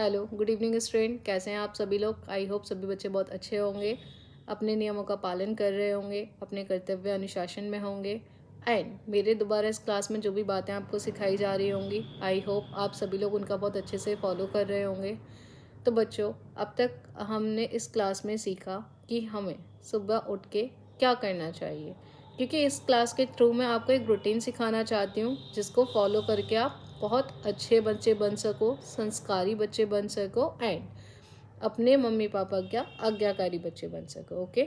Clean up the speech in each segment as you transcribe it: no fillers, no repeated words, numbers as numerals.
Hello, good evening student. कैसे हैं आप सभी लोग? आई होप सभी बच्चे बहुत अच्छे होंगे, अपने नियमों का पालन कर रहे होंगे, अपने कर्तव्य अनुशासन में होंगे एंड मेरे दोबारा इस क्लास में जो भी बातें आपको सिखाई जा रही होंगी, आई होप आप सभी लोग उनका बहुत अच्छे से फॉलो कर रहे होंगे। तो बच्चों, अब तक हमने इस क्लास में सीखा कि हमें सुबह उठ के क्या करना चाहिए, क्योंकि इस क्लास के थ्रू मैं आपको एक रूटीन सिखाना चाहती हूँ जिसको फॉलो करके आप बहुत अच्छे बच्चे बन सको, संस्कारी बच्चे बन सको एंड अपने मम्मी पापा क्या आज्ञाकारी बच्चे बन सको। ओके,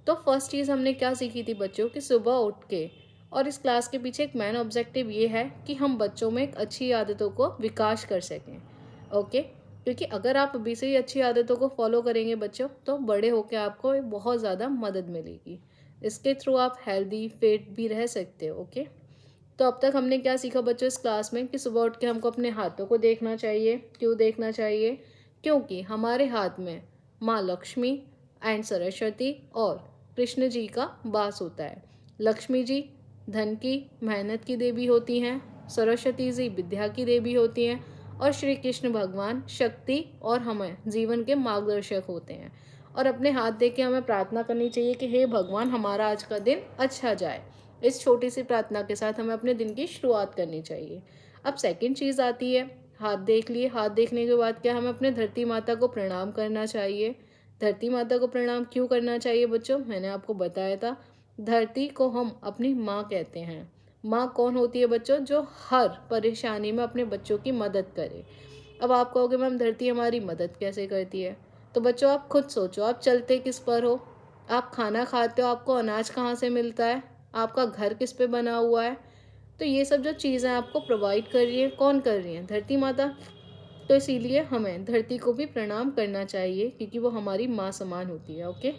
तो फर्स्ट चीज़ हमने क्या सीखी थी बच्चों कि सुबह उठ के, और इस क्लास के पीछे एक मेन ऑब्जेक्टिव ये है कि हम बच्चों में एक अच्छी आदतों को विकास कर सकें। ओके, क्योंकि अगर आप अभी से ही अच्छी आदतों को फॉलो करेंगे बच्चों, तो बड़े होकर आपको बहुत ज़्यादा मदद मिलेगी। इसके थ्रू आप हेल्दी फिट भी रह सकते हो। ओके, तो अब तक हमने क्या सीखा बच्चों इस क्लास में कि सुबह उठ के हमको अपने हाथों को देखना चाहिए। क्यों देखना चाहिए? क्योंकि हमारे हाथ में माँ लक्ष्मी एंड सरस्वती और कृष्ण जी का वास होता है। लक्ष्मी जी धन की, मेहनत की देवी होती हैं, सरस्वती जी विद्या की देवी होती हैं और श्री कृष्ण भगवान शक्ति और हमें जीवन के मार्गदर्शक होते हैं। और अपने हाथ देख के हमें प्रार्थना करनी चाहिए कि हे भगवान, हमारा आज का दिन अच्छा जाए। इस छोटी सी प्रार्थना के साथ हमें अपने दिन की शुरुआत करनी चाहिए। अब सेकंड चीज़ आती है, हाथ देख लिए। हाथ देखने के बाद क्या, हमें अपने धरती माता को प्रणाम करना चाहिए। धरती माता को प्रणाम क्यों करना चाहिए बच्चों? मैंने आपको बताया था, धरती को हम अपनी माँ कहते हैं। माँ कौन होती है बच्चों? जो हर परेशानी में अपने बच्चों की मदद करे। अब आप कहोगे मैम धरती हमारी मदद कैसे करती है? तो बच्चों आप खुद सोचो, आप चलते किस पर हो? आप खाना खाते हो, आपको अनाज कहाँ से मिलता है? आपका घर किस पे बना हुआ है? तो ये सब जो चीज़ें आपको प्रोवाइड कर रही है, कौन कर रही है? धरती माता। तो इसीलिए हमें धरती को भी प्रणाम करना चाहिए, क्योंकि वो हमारी माँ समान होती है। ओके,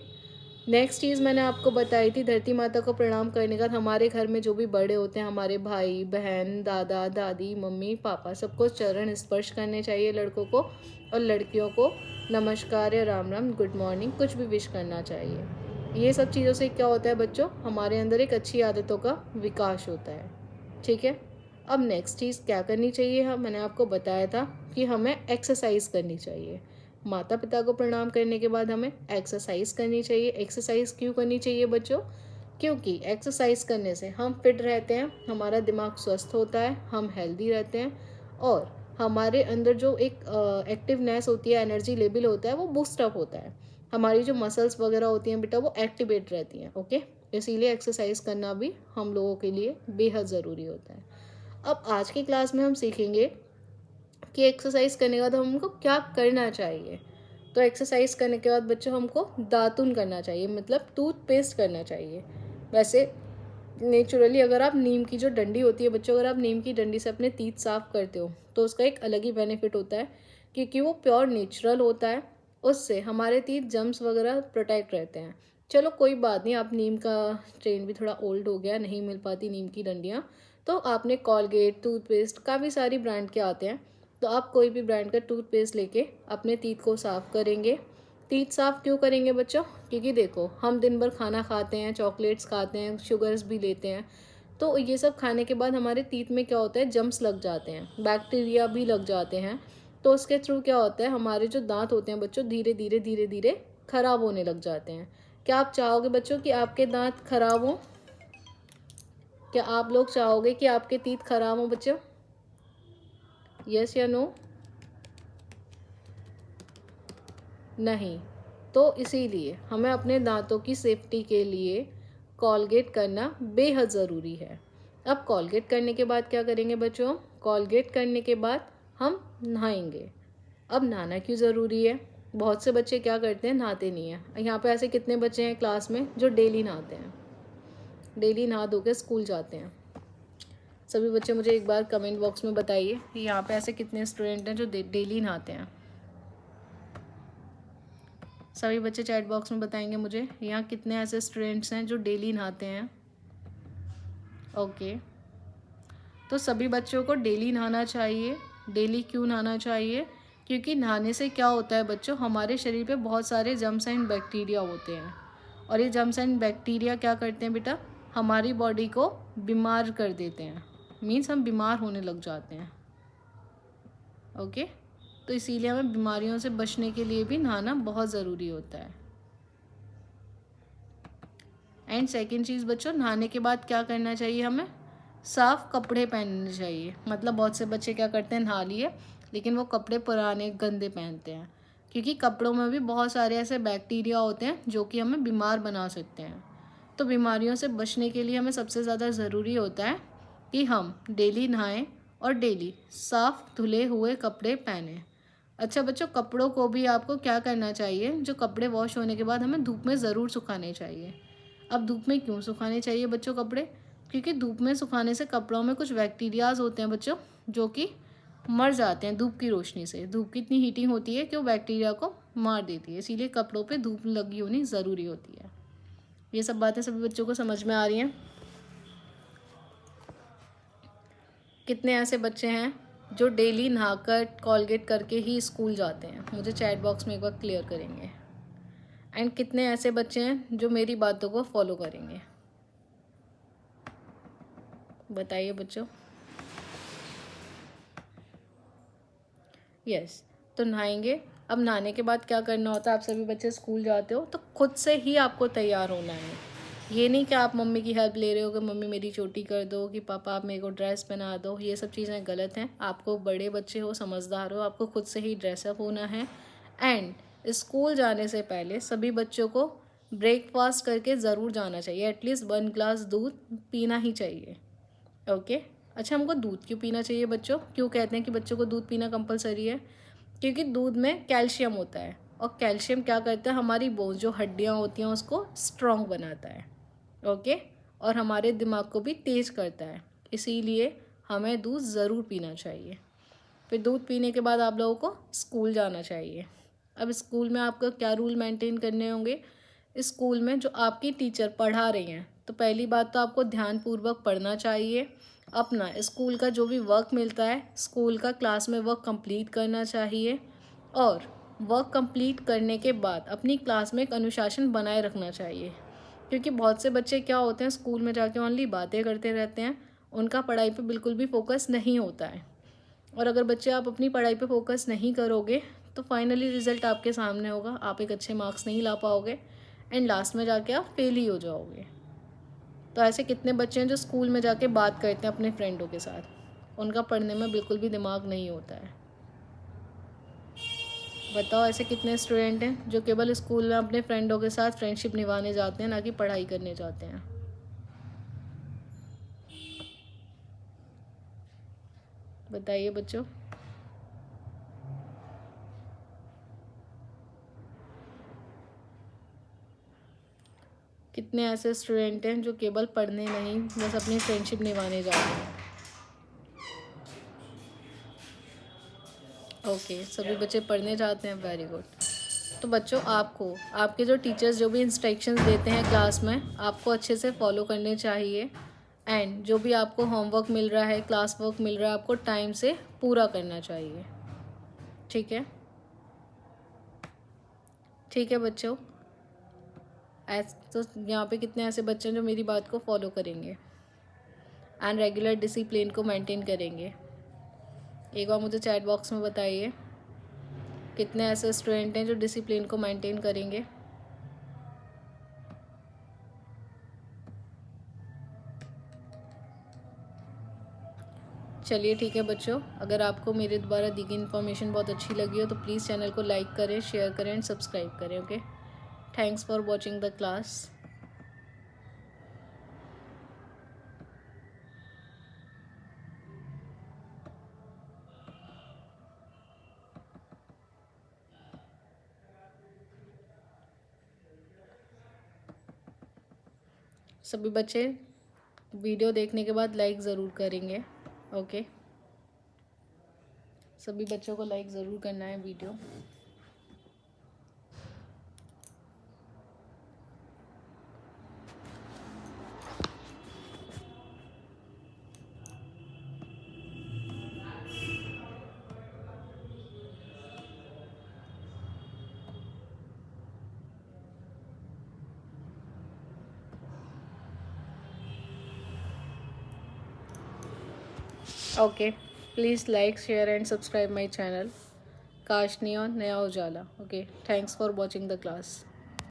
नेक्स्ट चीज़ मैंने आपको बताई थी, धरती माता को प्रणाम करने का हमारे घर में जो भी बड़े होते हैं, हमारे भाई बहन, दादा दादी, मम्मी पापा, सबको चरण स्पर्श करने चाहिए लड़कों को, और लड़कियों को नमस्कार या राम राम, गुड मॉर्निंग, कुछ भी विश करना चाहिए। ये सब चीज़ों से क्या होता है बच्चों? हमारे अंदर एक अच्छी आदतों का विकास होता है। ठीक है, अब नेक्स्ट चीज़ क्या करनी चाहिए? मैंने आपको बताया था कि हमें एक्सरसाइज करनी चाहिए। माता पिता को प्रणाम करने के बाद हमें एक्सरसाइज करनी चाहिए। एक्सरसाइज क्यों करनी चाहिए बच्चों? क्योंकि एक्सरसाइज करने से हम फिट रहते हैं, हमारा दिमाग स्वस्थ होता है, हम हेल्दी रहते हैं और हमारे अंदर जो एक एक्टिवनेस होती है, एनर्जी लेवल होता है, वो बूस्ट अप होता है। हमारी जो मसल्स वगैरह होती हैं बेटा, वो एक्टिवेट रहती हैं। ओके, इसीलिए एक्सरसाइज करना भी हम लोगों के लिए बेहद ज़रूरी होता है। अब आज की क्लास में हम सीखेंगे कि एक्सरसाइज करने के बाद हमको क्या करना चाहिए। तो एक्सरसाइज करने के बाद बच्चों हमको दातुन करना चाहिए, मतलब टूथपेस्ट करना चाहिए। वैसे नेचुरली अगर आप नीम की जो डंडी होती है बच्चों, अगर आप नीम की डंडी से अपने teeth साफ करते हो तो उसका एक अलग ही बेनिफिट होता है, क्योंकि वो प्योर नेचुरल होता है। उससे हमारे teeth जम्स वगैरह प्रोटेक्ट रहते हैं। चलो कोई बात नहीं, आप नीम का ट्रेंड भी थोड़ा ओल्ड हो गया, नहीं मिल पाती नीम की डंडियाँ, तो आपने कॉलगेट टूथपेस्ट काफ़ी सारी ब्रांड के आते हैं, तो आप कोई भी ब्रांड का टूथपेस्ट लेके अपने teeth को साफ़ करेंगे। टीथ साफ क्यों करेंगे बच्चों? क्योंकि देखो, हम दिन भर खाना खाते हैं, चॉकलेट्स खाते हैं, शुगर्स भी लेते हैं, तो ये सब खाने के बाद हमारे टीथ में क्या होता है, जम्स लग जाते हैं, बैक्टीरिया भी लग जाते हैं। तो उसके थ्रू क्या होता है, हमारे जो दांत होते हैं बच्चों, धीरे धीरे धीरे धीरे खराब होने लग जाते हैं। क्या आप चाहोगे बच्चों कि आपके दांत खराब हों? क्या आप लोग चाहोगे कि आपके टीथ खराब हों बच्चों? यस या नो? नहीं। तो इसीलिए हमें अपने दांतों की सेफ्टी के लिए कॉलगेट करना बेहद ज़रूरी है। अब कॉलगेट करने के बाद क्या करेंगे बच्चों? कॉलगेट करने के बाद हम नहाएंगे। अब नहाना क्यों ज़रूरी है? बहुत से बच्चे क्या करते हैं, नहाते नहीं हैं। यहाँ पे ऐसे कितने बच्चे हैं क्लास में जो डेली नहाते हैं, डेली नहा धो के स्कूल जाते हैं? सभी बच्चे मुझे एक बार कमेंट बॉक्स में बताइए कि यहाँ पे ऐसे कितने स्टूडेंट हैं जो डेली नहाते हैं। सभी बच्चे चैट बॉक्स में बताएंगे मुझे यहाँ कितने ऐसे स्टूडेंट्स हैं जो डेली नहाते हैं। ओके, तो सभी बच्चों को डेली नहाना चाहिए। डेली क्यों नहाना चाहिए? क्योंकि नहाने से क्या होता है बच्चों, हमारे शरीर पे बहुत सारे जर्म्स एंड बैक्टीरिया होते हैं, और ये जर्म्स एंड बैक्टीरिया क्या करते हैं बेटा, हमारी बॉडी को बीमार कर देते हैं। मीन्स हम बीमार होने लग जाते हैं। ओके, तो तो इसीलिए हमें बीमारियों से बचने के लिए भी नहाना बहुत ज़रूरी होता है। एंड सेकेंड चीज़ बच्चों, नहाने के बाद क्या करना चाहिए, हमें साफ़ कपड़े पहनने चाहिए। मतलब बहुत से बच्चे क्या करते हैं, नहा लिए लेकिन वो कपड़े पुराने गंदे पहनते हैं, क्योंकि कपड़ों में भी बहुत सारे ऐसे बैक्टीरिया होते हैं जो कि हमें बीमार बना सकते हैं। तो बीमारियों से बचने के लिए हमें सबसे ज़्यादा ज़रूरी होता है कि हम डेली नहाएं और डेली साफ़ धुले हुए कपड़े पहनें। अच्छा बच्चों, कपड़ों को भी आपको क्या करना चाहिए, जो कपड़े वॉश होने के बाद हमें धूप में ज़रूर सुखाने चाहिए। अब धूप में क्यों सुखाने चाहिए बच्चों कपड़े, क्योंकि धूप में सुखाने से कपड़ों में कुछ बैक्टीरियाज होते हैं बच्चों, जो कि मर जाते हैं धूप की रोशनी से। धूप की इतनी हीटिंग होती है कि वो बैक्टीरिया को मार देती है, इसीलिए कपड़ों पे धूप लगी होनी ज़रूरी होती है। ये सब बातें सभी बच्चों को समझ में आ रही हैं? कितने ऐसे बच्चे हैं जो डेली नहाकर कॉलगेट करके ही स्कूल जाते हैं, मुझे चैट बॉक्स में एक बार क्लियर करेंगे। एंड कितने ऐसे बच्चे हैं जो मेरी बातों को फॉलो करेंगे, बताइए बच्चों। यस, तो नहाएंगे। अब नहाने के बाद क्या करना होता है, आप सभी बच्चे स्कूल जाते हो तो खुद से ही आपको तैयार होना है। ये नहीं कि आप मम्मी की हेल्प ले रहे हो कि मम्मी मेरी चोटी कर दो, कि पापा आप मेरे को ड्रेस पहना दो। ये सब चीज़ें गलत हैं। आपको बड़े बच्चे हो, समझदार हो, आपको खुद से ही ड्रेसअप होना है। एंड स्कूल जाने से पहले सभी बच्चों को ब्रेकफास्ट करके ज़रूर जाना चाहिए। एटलीस्ट 1 ग्लास दूध पीना ही चाहिए। ओके। अच्छा, हमको दूध क्यों पीना चाहिए बच्चों? क्यों कहते हैं कि बच्चों को दूध पीना कंपलसरी है? क्योंकि दूध में कैल्शियम होता है, और कैल्शियम क्या करता है, हमारी बोन्स जो हड्डियाँ होती हैं उसको स्ट्रॉन्ग बनाता है। ओके। और हमारे दिमाग को भी तेज़ करता है, इसीलिए हमें दूध ज़रूर पीना चाहिए। फिर दूध पीने के बाद आप लोगों को स्कूल जाना चाहिए। अब स्कूल में आपको क्या रूल मेंटेन करने होंगे? स्कूल में जो आपकी टीचर पढ़ा रही हैं, तो पहली बात तो आपको ध्यानपूर्वक पढ़ना चाहिए। अपना स्कूल का जो भी वर्क मिलता है, स्कूल का क्लास में वर्क कंप्लीट करना चाहिए। और वर्क कंप्लीट करने के बाद अपनी क्लास में एक अनुशासन बनाए रखना चाहिए, क्योंकि बहुत से बच्चे क्या होते हैं, स्कूल में जाके ओनली बातें करते रहते हैं, उनका पढ़ाई पे बिल्कुल भी फोकस नहीं होता है। और अगर बच्चे आप अपनी पढ़ाई पे फोकस नहीं करोगे तो फाइनली रिज़ल्ट आपके सामने होगा, आप एक अच्छे मार्क्स नहीं ला पाओगे एंड लास्ट में जाके आप फेल ही हो जाओगे। तो ऐसे कितने बच्चे हैं जो स्कूल में जाके बात करते हैं अपने फ्रेंडों के साथ, उनका पढ़ने में बिल्कुल भी दिमाग नहीं होता है। बताओ, ऐसे कितने स्टूडेंट हैं जो केवल स्कूल में अपने फ्रेंडों के साथ फ्रेंडशिप निभाने जाते हैं, ना कि पढ़ाई करने जाते हैं। बताइए बच्चों। कितने ऐसे स्टूडेंट हैं जो केवल पढ़ने नहीं, बस अपनी फ्रेंडशिप निभाने जाते हैं। ओके, सभी बच्चे पढ़ने जाते हैं, वेरी गुड। तो बच्चों, आपको आपके जो टीचर्स जो भी इंस्ट्रक्शंस देते हैं क्लास में, आपको अच्छे से फॉलो करने चाहिए। एंड जो भी आपको होमवर्क मिल रहा है, क्लास वर्क मिल रहा है, आपको टाइम से पूरा करना चाहिए। ठीक है? ठीक है बच्चों। तो यहाँ पे कितने ऐसे बच्चे हैं जो मेरी बात को फॉलो करेंगे एंड रेगुलर डिसिप्लिन को मेंटेन करेंगे? एक बार मुझे चैट बॉक्स में बताइए, कितने ऐसे स्टूडेंट हैं जो डिसिप्लिन को मेंटेन करेंगे? चलिए ठीक है बच्चों, अगर आपको मेरे द्वारा दी गई इन्फॉर्मेशन बहुत अच्छी लगी हो तो प्लीज़ चैनल को लाइक करें, शेयर करें एंड सब्सक्राइब करें। Okay, thanks for watching the class. सभी बच्चे वीडियो देखने के बाद लाइक ज़रूर करेंगे। ओके, सभी बच्चों को लाइक ज़रूर करना है video. Okay, please like, share and subscribe my channel. प्रकाश नियॉन नया उजाला। Okay, thanks for watching the class.